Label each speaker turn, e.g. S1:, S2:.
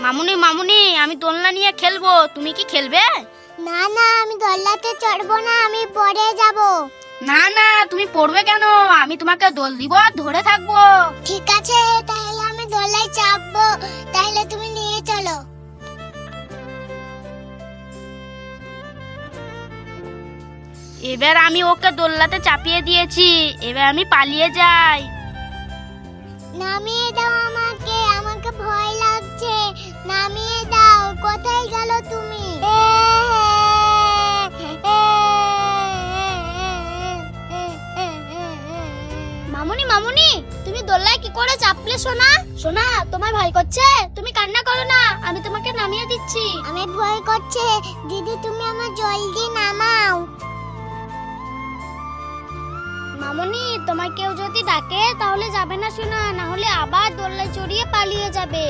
S1: মামুনি মামুনি, আমি দোলনা নিয়ে খেলবো, তুমি কি খেলবে?
S2: না না, আমি দোলনাতে চড়বো না, আমি পড়ে যাব।
S1: না না, তুমি পড়বে কেন? আমি তোমাকে দোল দিব, ধরে থাকবো।
S2: ঠিক আছে, তাহলে আমি দোলনায় চাপবো, তাহলে তুমি নিয়ে চলো।
S1: এবার আমি ওকে দোলনাতে চাপিয়ে দিয়েছি, এবার আমি পালিয়ে যাই।
S2: নামিয়ে দাও আমাকে, আমাকে ভয় লাগছে। নামিয়ে দাও, কোথায় গেল তুমি? মামুনি মামুনি, তুমি দোলনায় কি করে চাপলে সোনা? সোনা, তোমার ভয় করছে? তুমি কান্না করো না, আমি তোমাকে নামিয়ে দিচ্ছি। আমি ভয় করছে দিদি, তুমি আমার জলদি নামাও। মামুনি, তোমার কেউ যদি ডাকে তাহলে যাবে না সোনা, না হলে আবার দোলনায় চড়িয়ে পালিয়ে যাবে।